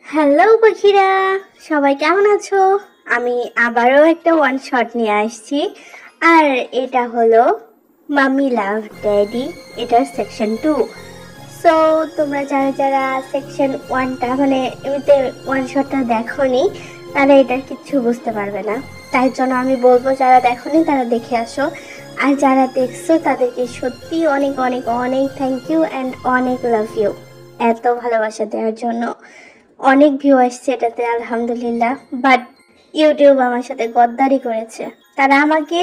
Hello পাখিরা, সবাই কেমন আছো? আমি আবারও একটা ওয়ান শট নিয়ে আসছি। আর এটা হলো মাম্মি লাভ ড্যাডি, এটার সেকশন 2। সো তোমরা যারা যারা সেকশন 1টা মানে এমনিতে ওয়ান শটটা দেখোনি, তারা এটার কিচ্ছু বুঝতে পারবে না। তাই জন্য আমি বলবো যারা দেখোনি তারা দেখে আসো, আর যারা দেখছো তাদেরকে সত্যি অনেক অনেক অনেক থ্যাংক ইউ অ্যান্ড অনেক লাভ ইউ এত ভালোবাসা দেওয়ার জন্য। অনেক ভিউ আসছে এটাতে, আলহামদুলিল্লাহ। বাট ইউটিউব আমার সাথে গদ্দারি করেছে। তারা আমাকে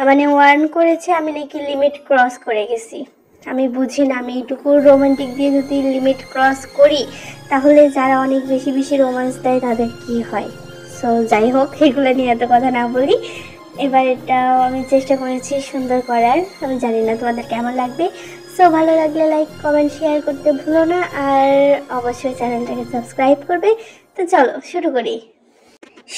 মানে ওয়ার্ন করেছে আমি নাকি লিমিট ক্রস করে গেছি। আমি বুঝি না, আমি এইটুকু রোমান্টিক দিয়ে যদি লিমিট ক্রস করি তাহলে যারা অনেক বেশি বেশি রোমান্স দেয় তাদের কি হয়। সো যাই হোক, এগুলো নিয়ে এত কথা না বলি। এবার এটাও আমি চেষ্টা করেছি সুন্দর করার। আমি জানি না তোমাদের কেমন লাগবে। সো ভালো লাগলে লাইক কমেন্ট শেয়ার করতে ভুলো না, আর অবশ্যই চ্যানেলটাকে সাবস্ক্রাইব করবে। তো চলো শুরু করি।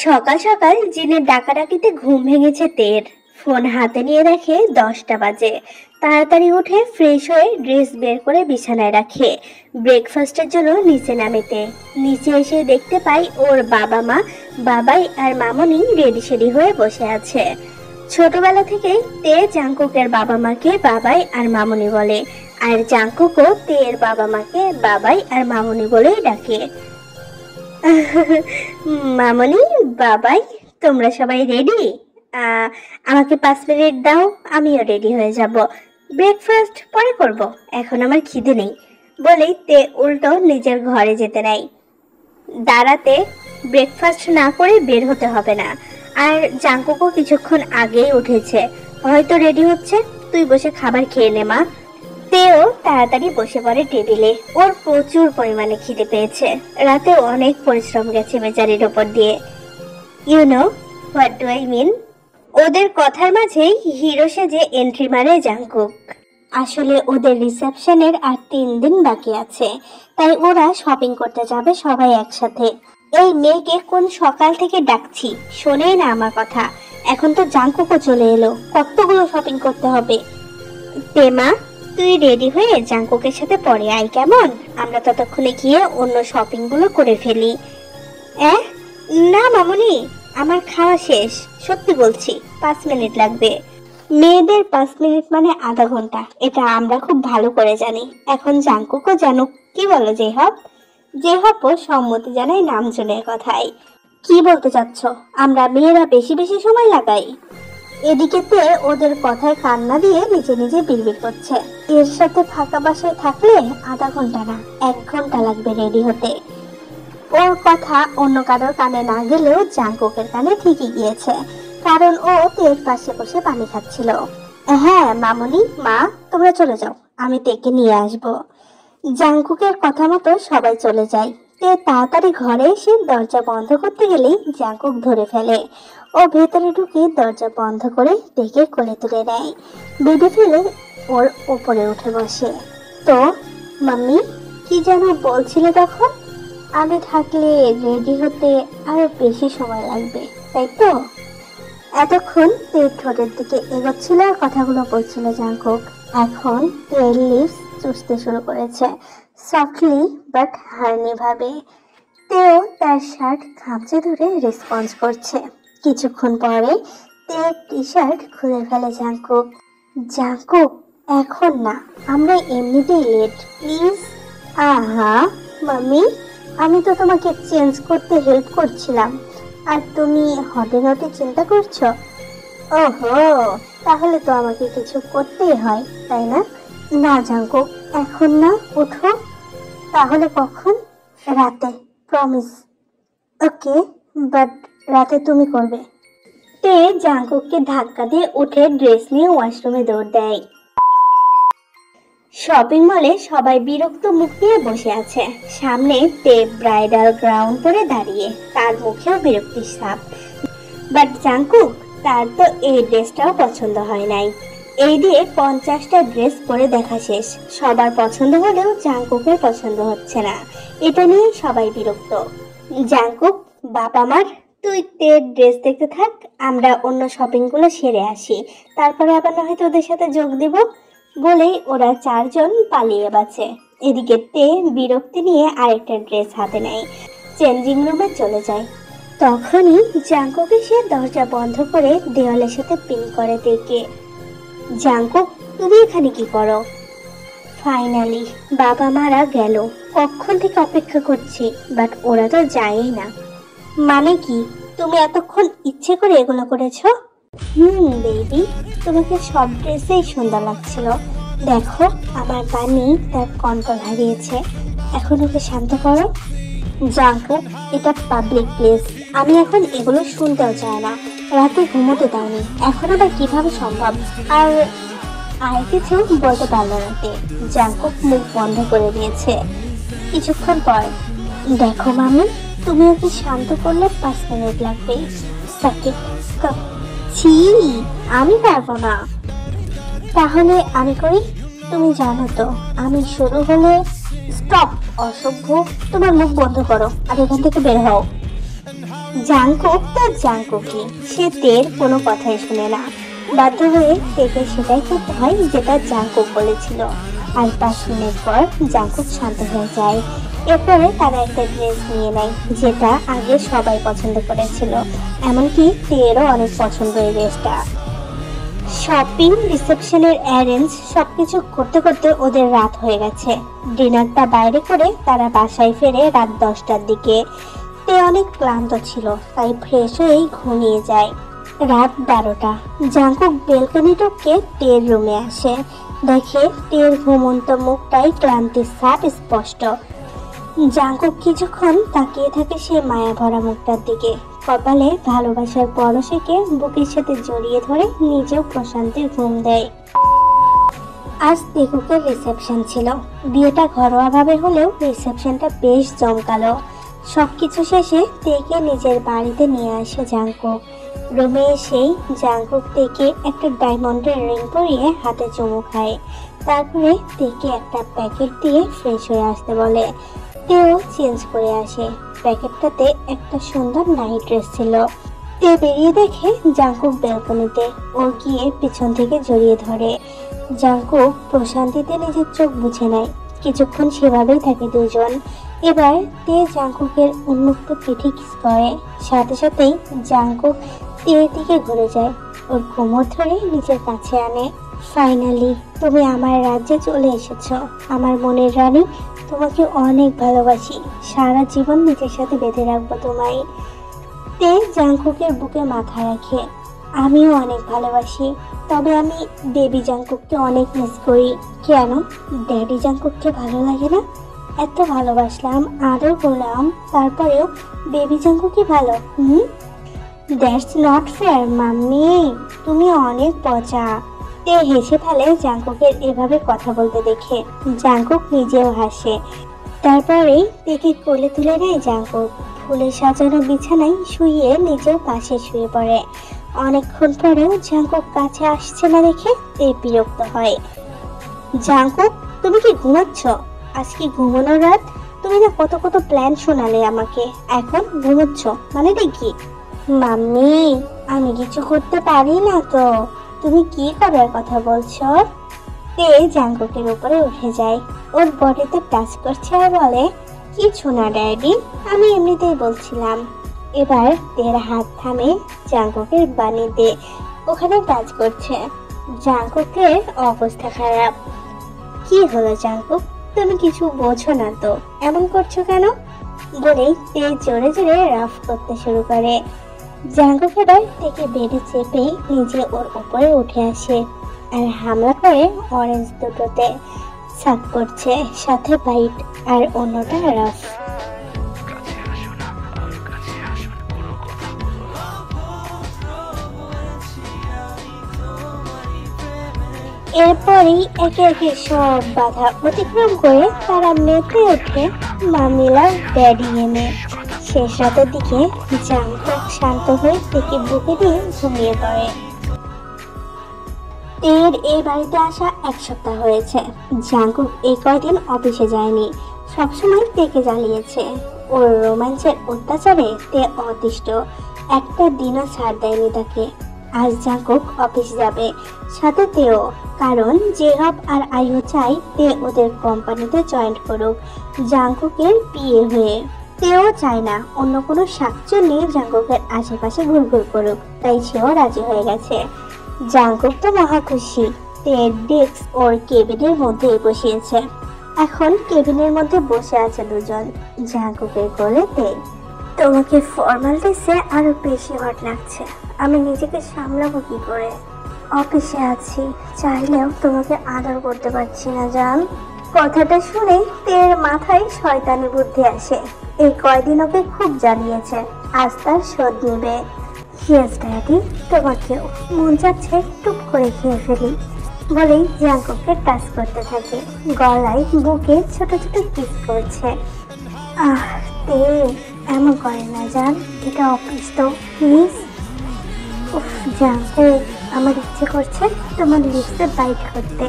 সকাল সকাল জিনের ডাকাডাকিতে ঘুম ভেঙেছে তের। ফোন হাতে নিয়ে দেখে 10টা বাজে। তাড়াতাড়ি উঠে ফ্রেশ হয়ে ড্রেস বের করে বিছানায় রাখে। ব্রেকফাস্টের জন্য নিচে নামেতে নিচে এসে দেখতে পাই ওর বাবা মা, বাবাই আর মামনি রেডি সেডি হয়ে বসে আছে। ছোটবেলা থেকে তে জাংকুকের বাবা মাকে বাবাই আর মামনি বলে, আর জাংকুকও তের বাবা মাকে বাবাই আর মামনি বলেই ডাকে। মামনি, বাবাই, তোমরা সবাই রেডি? আমাকে 5 মিনিট দাও, আমিও রেডি হয়ে যাব। ব্রেকফাস্ট পরে করব, এখন আমার খিদে নেই বলেই তে উল্টো নিজের ঘরে যেতে নাই। দাঁড়াতে, ব্রেকফাস্ট না করে বের হতে হবে না। আর জাংকুকও কিছুক্ষণ আগেই উঠেছে, হয়তো রেডি হচ্ছে। তুই বসে খাবার খেয়ে নে মা। তেও তাড়াতাড়ি বসে পড়ে টেবিলে। ওর প্রচুর পরিমাণে খিদে পেয়েছে। রাতে অনেক পরিশ্রম গেছে বেচারির ওপর দিয়ে। You know what do I mean? ওদের কথার মাঝেই হিরো সেজে এন্ট্রি মারে জাংকুক। আসলে ওদের রিসেপশনের আর 3 দিন বাকি আছে, তাই ওরা শপিং করতে যাবে সবাই একসাথে। এই মেয়েকে কোন সকাল থেকে ডাকছি, শোনেই না আমার কথা। এখন তো জাংকুকও চলে এলো, কতগুলো শপিং করতে হবে। তেমা, তুই রেডি হয়ে জাংকুকের সাথে পরে আয় কেমন? আমরা ততক্ষণে গিয়ে অন্য শপিং গুলো করে ফেলি। না মামুনি, আমার খাওয়া শেষ। সত্যি বলছি, 5 মিনিট লাগবে। মেয়েদের 5 মিনিট মানে আধা ঘন্টা, এটা আমরা খুব ভালো করে জানি। এখন জাংকুকও জানুক। কি বলো জেহব? জেহবও সম্মতি জানাই নামজনের কথাই। কি বলতে চাচ্ছ, আমরা মেয়েরা বেশি বেশি সময় লাগাই? এদিকে তে ওদের কথায় কান্না দিয়ে নিজে নিজে বিড়বিড় করছে। এর সাথে ফাঁকা বাসায় থাকলে আধা ঘন্টা না 1 ঘন্টা লাগবে রেডি হতে। ওর কথা অন্য কারোর কানে না গেলেও জাংকুকের কানে ঠিকই গিয়েছে, কারণ ও তের পাশে বসে পানি খাচ্ছিল। হ্যাঁ মামুনি, মা, তোমরা চলে যাও, আমি তেকে নিয়ে আসবো। জাংকুকের কথা মতো সবাই চলে যায়। তে তাড়াতাড়ি ঘরে এসে দরজা বন্ধ করতে গেলেই জাংকুক ধরে ফেলে। ও ভেতরে ঢুকে দরজা বন্ধ করে তেকে কোলে তুলে নেয়। বেডে ফেলে ওর উপরে উঠে বসে। তো মাম্মি, কি যেন বলছিলে তখন? আমি থাকলে রেডি হতে আরো বেশি সময় লাগবে, তাই তো? এতক্ষণ তের ঠোঁটের দিকে এগোচ্ছিল আর কথাগুলো বলছিল জাংকুক। এখন তের লিপস চুষতে শুরু করেছে, সফটলি বাট হার্নি ভাবে। তেও তার শার্ট খামচে ধরে রেসপন্স করছে। কিছুক্ষণ পরে তের টি শার্ট খুলে ফেলে জাংকুক। জাংকুক, এখন না, আমরা এমনিতেই লেট, প্লিজ। আহা মাম্মি, আমি তো তোমাকে চেঞ্জ করতে হেল্প করছিলাম, আর তুমি হটে হটে চিন্তা করছো? ওহো, তাহলে তো আমাকে কিছু করতেই হয়, তাই না? না জাংকুক, এখন না, ওঠো। তাহলে কখন? রাতে, প্রমিস। ওকে, বাট রাতে তুমি করবে। তে জাংকুককে ধাক্কা দিয়ে উঠে ড্রেস নিয়ে ওয়াশরুমে দৌড় দেয়। শপিং মলে সবাই বিরক্ত মুখ নিয়ে বসে আছে। সামনে তে ব্রাইডাল গ্রাউন পরে দাঁড়িয়ে, তার মুখেও বিরক্তির ছাপ। বাট জাংকুক, তার তো এই ড্রেসটাও পছন্দ হয় নাই। এই দিয়ে 50টা ড্রেস পরে দেখা শেষ। সবার পছন্দ হলেও জাংকুকের পছন্দ হচ্ছে না। এটা নিয়ে সবাই বিরক্ত। জাংকুক, বাবা মার, তুই তের ড্রেস দেখতে থাক, আমরা অন্য শপিং গুলো সেরে আসি, তারপরে আবার না হয়তো ওদের সাথে যোগ দিব। বলেই ওরা চারজন পালিয়ে বাঁচে। এদিকে তে বিরক্তি নিয়ে আরেকটা ড্রেস হাতে নেয়, চেঞ্জিং রুমে চলে যায়। তখনই জাঙ্কুক এসে দরজা বন্ধ করে দেওয়ালের সাথে পিন করে তেকে। জাঙ্কুক, তুমি এখানে কি করো? ফাইনালি বাবা মারা গেল, কখন থেকে অপেক্ষা করছি, বাট ওরা তো যায়ই না। মানে কি, তুমি এতক্ষণ ইচ্ছে করে এগুলো করেছো? বেবি, তোমাকে সব ড্রেসেই সুন্দর লাগছিল। দেখো আমার বানি তার কন্ট্রোল হারিয়েছে, এখন ওকে শান্ত করো। জাঙ্কুক, এটা পাবলিক প্লেস, আমি এখন এগুলো শুনতেও চাই না। রাতে ঘুমোতে দাওনি, এখন আবার কিভাবে সম্ভব? আর আর কিছু বলতে পারলো না তে। জাঙ্কুক মুখ বন্ধ করে দিয়েছে। কিছুক্ষণ পর, দেখো মামি, তুমি ওকে শান্ত করলে 5 মিনিট লাগবে। সাকিব, ছি, আমি পারবো না। তাহলে আমি করি? তুমি জানো তো আমি শুরু হলে। স্টপ, অসভ্য, তোমার মুখ বন্ধ করো আর এখান থেকে বের হও। জাঙ্কুক তো জাঙ্কুকই, সে তের কোনো কথাই শুনে না। বাধ্য হয়ে তেকে সেটাই করতে হয় যেটা জাঙ্কুক বলেছিল। আর 5 মিনিট পর জাঙ্কুক শান্ত হয়ে যায়। এরপরে তারা একটা ড্রেস নিয়ে নেয় যেটা আগে সবাই পছন্দ করেছিল, এমনকি তেরও অনেক পছন্দ এই ড্রেসটা। শপিং, রিসেপশনের অ্যারেঞ্জ সবকিছু করতে করতে ওদের রাত হয়ে গেছে। ডিনারটা বাইরে করে তারা বাসায় ফেরে রাত 10টার দিকে। তে অনেক ক্লান্ত ছিল, তাই ফ্রেশ হয়েই ঘুমিয়ে যায়। রাত 12টা, জাঙ্কুক বেলকনি টপকে টের রুমে আসে। দেখে টের ঘুমন্ত মুখটাই ক্লান্তির ছাপ স্পষ্ট। জাঙ্কুক কিছুক্ষণ তাকিয়ে থাকে সে মায়া ভরা মুখটার দিকে। কপালে ভালোবাসার পরশেকে বুকের সাথে জড়িয়ে ধরে নিজেও প্রশান্তির ঘুম দেয়। আজ তেকুকের রিসেপশন ছিল। বিয়েটা ঘরোয়াভাবে হলেও রিসেপশনটা বেশ জমকালো। সবকিছু শেষে তেকে নিজের বাড়িতে নিয়ে আসে জাঙ্কুক। রুমে এসেই জাঙ্কুক তেকে একটা ডায়মন্ডের রিং পরিয়ে হাতে চুমু খায়। তারপরে তেকে একটা প্যাকেট দিয়ে ফ্রেশ হয়ে আসতে বলে। তেও চেঞ্জ করে আসে। প্যাকেটটাতে একটা সুন্দর নাইট ড্রেস ছিল। তে বেরিয়ে দেখে জাঙ্কুক ব্যালকনিতে। ও গিয়ে পিছন থেকে জড়িয়ে ধরে। জাঙ্কুক প্রশান্তিতে নিজের চোখ বুঝে নেয়। কিছুক্ষণ সেভাবেই থাকে দুজন। এবার তে জাঙ্কুকের উন্মুক্ত পিঠে কিস করে। সাথে সাথেই জাঙ্কুক তের দিকে ঘুরে যায়, ওর কোমর ধরে নিজের কাছে আনে। ফাইনালি তুমি আমার রাজ্যে চলে এসেছো, আমার মনের রানী। তোমাকে অনেক ভালোবাসি, সারা জীবন নিজের সাথে বেঁধে রাখবো তোমায়। তে জাঙ্কুকের বুকে মাথা রাখে। আমিও অনেক ভালোবাসি, তবে আমি বেবি জাঙ্কুককে অনেক মিস করি। কেন, ড্যাডি জাঙ্কুককে ভালো লাগে না? এত ভালোবাসলাম, আদর করলাম, তারপরেও বেবি জাঙ্কুকই ভালো। দ্যাটস নট ফেয়ার মাম্মি, তুমি অনেক পচা। তে হেসে ফেলে জাঙ্কুকের এভাবে কথা বলতে দেখে। জাঙ্কুক নিজেও হাসে। তারপরেই তেকে কোলে তুলে নেয় জাঙ্কুক। ফুলে সাজানো বিছানায় শুয়ে নিজেও পাশে শুয়ে পড়ে। অনেকক্ষণ পরেও জাঙ্কুক কাছে আসছে না দেখে তে বিরক্ত হয়। জাঙ্কুক, তুমি কি ঘুমাচ্ছ? আজ কি ঘুমানোর রাত? তুমি না কত কত প্ল্যান শোনালে আমাকে, এখন ঘুমাচ্ছ মানে কি? মাম্মি, আমি কিছু করতে পারি না তো, তুমি কি করার কথা বলছো? তে জাঙ্কুকের উপরে উঠে যায়, ওর বডিতে টাচ করছে আর বলে, কিছু না ড্যাডি, আমি এমনিতেই বলছিলাম। এবার তের হাত থামে জাঙ্কুকের বানিতে, ওখানে টাচ করছে। জাঙ্কুকের অবস্থা খারাপ। কি হলো জাঙ্কুক, তুমি কিছু বোঝো না তো, এমন করছো কেন? বলেই তে জোরে জোরে রাফ করতে শুরু করে। জাঙ্কুক এবার থেকে বেডে চেপে নিজে ওর উপরে উঠে আসে আর হামলা করে অরেঞ্জ দুটোতে। সাক করছে, সাথে বাইট, আর অন্যটা রাফ। এরপরই একে একে সব বাধা অতিক্রম করে তারা মেতে ওঠে মামিলার ড্যাডি গেমে। শেষ রাতের দিকে জাঙ্কুক শান্ত হয়ে থেকে বুকে দিয়ে ঘুমিয়ে পড়ে। তের এই বাড়িতে আসা 1 সপ্তাহ হয়েছে। জাঙ্কুক এই কয়দিন অফিসে যায়নি, সবসময় তেকে জ্বালিয়েছে। ওর রোমাঞ্চের অত্যাচারে তে অতিষ্ঠ। একটা দিনও ছাড় দেয়নি তাকে। আজ জাঙ্কুক অফিস যাবে, সাথে তেও, কারণ জেহব আর আইও চাই তে ওদের কোম্পানিতে জয়েন করুক জাঙ্কুকের বিয়ে হয়ে। তেও চায় না অন্য কোনো শাকচুন্নি জাঙ্কুকের আশেপাশে ঘুরঘুর করুক, তাই সেও রাজি হয়ে গেছে। জাঙ্কুক তো মহা খুশি। তের ডেস্ক ওর কেবিনের মধ্যে বসিয়েছে। এখন কেবিনের মধ্যে বসে আছে দুজন, জাঙ্কুকের কোলে তে। তোমাকে ফর্মাল ড্রেসে আরো বেশি হট লাগছে। আমি নিজেকে সামলাবো কি করে? অফিসে আছি, চাইলেও তোমাকে আদর করতে পারছি না জান। কথাটা শুনে তের মাথায় শয়তানি বুদ্ধি আসে। এই কয়দিন ওকে খুব জ্বালিয়েছে, আজ তার শোধ নেবে। ইয়েস ড্যাডি, তোমাকেও মন চাচ্ছে টুপ করে খেয়ে ফেলি বলেই জাঙ্কুককে টাচ করতে থাকে, গলায় বুকে ছোট ছোট কিস করছে। আহ তে, এমন করে না জান, এটা অফিস তো, প্লিজ। উফ জাঙ্কুক, আমার ইচ্ছে করছে তোমার লিপসে বাইট করতে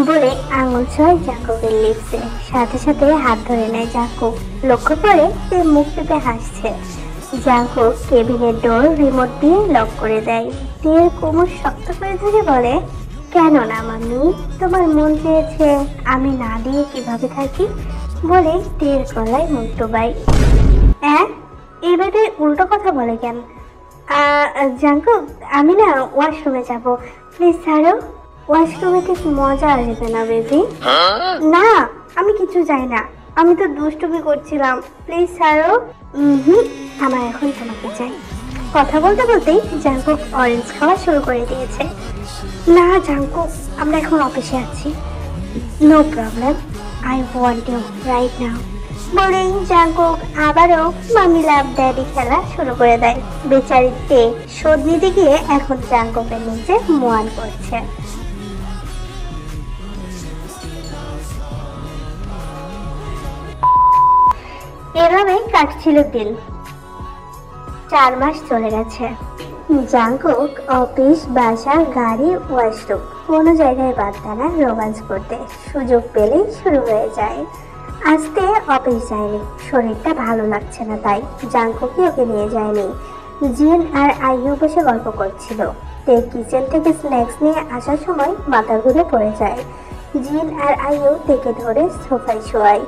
বলে আঙুল ছোঁয় জাঙ্কুকের লিপসে। সাথে সাথে হাত ধরে নেয় জাঙ্কুক। লক্ষ্য করে সে মুখ টিপে হাসছে। জাঙ্কুক কেবিনের ডোর রিমোট দিয়ে লক করে দেয়। তের কোমর শক্ত করে ধরে বলে, কেন না মাম্মি, তোমার মন চেয়েছে, আমি না দিয়ে কিভাবে থাকি বলে তের গলায় মুখ ডোবাই। এবারে উল্টো কথা বলে কেন? জাঙ্কুক, আমি না ওয়াশরুমে যাব, প্লিজ ছাড়ো। ওয়াশরুমে ঠিক মজা আসবে না বেবি। না, আমি কিছু চাই না, আমি তো দুষ্টুমি করছিলাম, প্লিজ ছাড়ো। আমার এখন তোমাকে চাই। কথা বলতে বলতেই জাঙ্কুক অরেঞ্জ খাওয়া শুরু করে দিয়েছে। না জাঙ্কুক, আমরা এখন অফিসে আছি। No problem, I want you right now বলেই জাঙ্কুক আবারও মামি লাভ ড্যাডি খেলা শুরু করে দেয়। বেচারিতে শোধ নিতে গিয়ে এখন জাঙ্কুকের নিচে মোয়ান করছে। এভাবে কাটছিল দিন। 4 মাস চলে গেছে। জাঙ্কুক অফিস, বাসা, গাড়ি, ওয়াশরুম কোনো জায়গায় বাদ দেয় না রোমান্স করতে। সুযোগ পেলেই শুরু হয়ে যায়। আজকে অফিস যায়নি, শরীরটা ভালো লাগছে না, তাই জাঙ্কুকই ওকে নিয়ে যায়নি। জিন আর আইয়ু বসে গল্প করছিল। তে কিচেন থেকে স্ন্যাক্স নিয়ে আসার সময় মাথা ঘুরে পড়ে যায়। জিন আর আইয়ু তেকে ধরে সোফায় শোয়ায়।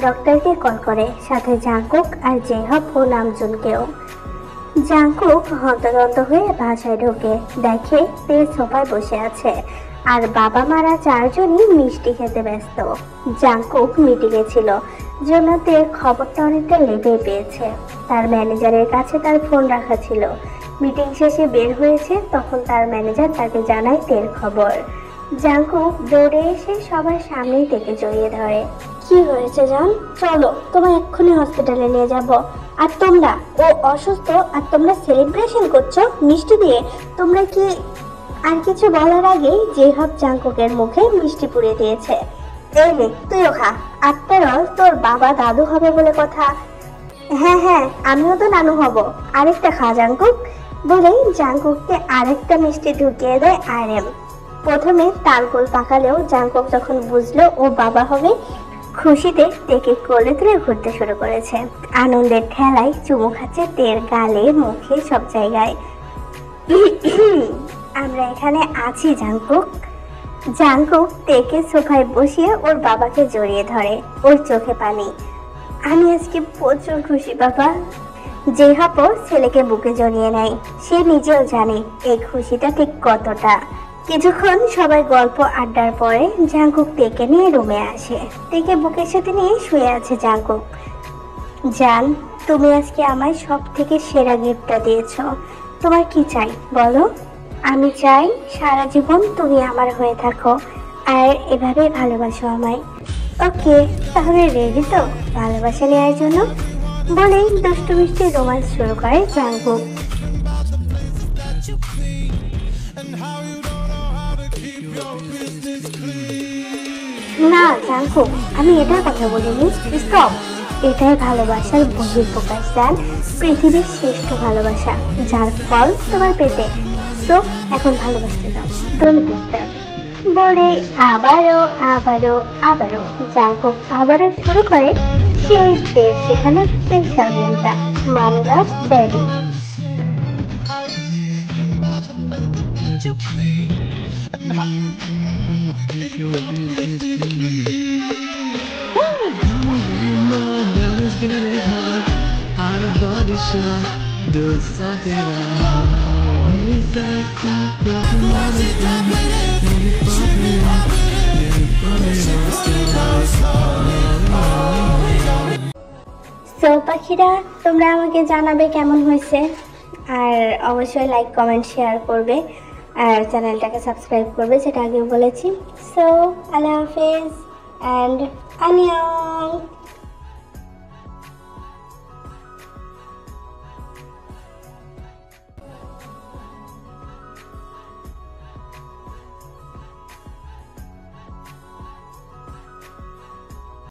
ডক্টরকে কল করে, সাথে জাঙ্কুক আর জেহব ও নামজুনকেও। জাঙ্কুক হন্তদন্ত হয়ে বাসায় ঢোকে, দেখে তে সোফায় বসে আছে আর বাবা মারা 4 জনই মিষ্টি খেতে ব্যস্ত। জাঙ্কুক মিটিংয়ে ছিল, জন্য তের খবরটা অনেকটা লেগে পেয়েছে। তার ম্যানেজারের কাছে তার ফোন রাখা ছিল। মিটিং শেষে বের হয়েছে, তখন তার ম্যানেজার তাকে জানায় তের খবর। জাঙ্কুক দৌড়ে এসে সবার সামনেই তেকে জড়িয়ে ধরে। কি হয়েছে জান? চলো, তোমায় এক্ষুনি হসপিটালে নিয়ে যাব। আর তোমরা, ও অসুস্থ আর তোমরা সেলিব্রেশন করছো মিষ্টি দিয়ে, তোমরা কি? আর কিছু বলার আগেই জেহব জাঙ্কুকের মুখে মিষ্টি পুড়ে দিয়েছে। এই নে, তুইও খা। আফটার অল তোর বাবা দাদু হবে বলে কথা। হ্যাঁ হ্যাঁ, আমিও তো নানু হব। আরেকটা খা জাঙ্কুক বলেই জাঙ্কুককে আরেকটা মিষ্টি ঢুকিয়ে দেয় আরএম। প্রথমে তালগোল পাকালেও জাঙ্কুক যখন বুঝলো ও বাবা হবে, খুশিতে তেকে কোলে তুলে ঘুরতে শুরু করেছে। আনন্দের ঠেলায় চুমু খাচ্ছে তের গালে, মুখে, সব জায়গায়। আমরা এখানে আছি জাঙ্কুক। জাঙ্কুক তেকে সোফায় বসিয়ে ওর বাবাকে জড়িয়ে ধরে, ওর চোখে পানি। আমি আজকে প্রচুর খুশি বাবা। জেহাপও ছেলেকে বুকে জড়িয়ে নেয়। সে নিজেও জানে এই খুশিটা ঠিক কতটা। কিছুক্ষণ সবাই গল্প আড্ডার পরে জাঙ্কুক তেকে নিয়ে রুমে আসে। তেকে বুকের সাথে নিয়ে শুয়ে আছে জাঙ্কুক। জান, তুমি আজকে আমায় সব থেকে সেরা গিফটটা দিয়েছ। তোমার কি চাই বলো? আমি চাই সারা জীবন তুমি আমার হয়ে থাকো আর এভাবে ভালোবাসো আমায়। ওকে, তাহলে রেডি তো ভালোবাসা নেওয়ার জন্য বলেই দুষ্টু মিষ্টি রোমান্স শুরু করে জাঙ্কুক। না জাঙ্কুক, আমি এটার কথা বলিনি, স্টপ। এটাই ভালোবাসার বহিঃপ্রকাশ জান, পৃথিবীর শ্রেষ্ঠ ভালোবাসা, যার ফল তোমার পেটে। তো এখন ভালোবাসতে দাও, ডোন্ট ডিস্টার্ব বলে আবারও আবারও আবারও জাঙ্কুক আবারও শুরু করে সেই দেশ সেখানে স্পেশাল মেনটা মানগার ড্যাডি। সো পাখিরা, তোমরা আমাকে জানাবে কেমন হয়েছে, আর অবশ্যই লাইক কমেন্ট শেয়ার করবে, আর চ্যানেলটাকে সাবস্ক্রাইব করবে, যেটা আগেও বলেছি। সো আল্লাহ হাফেজ অ্যান্ড আনিয়ং।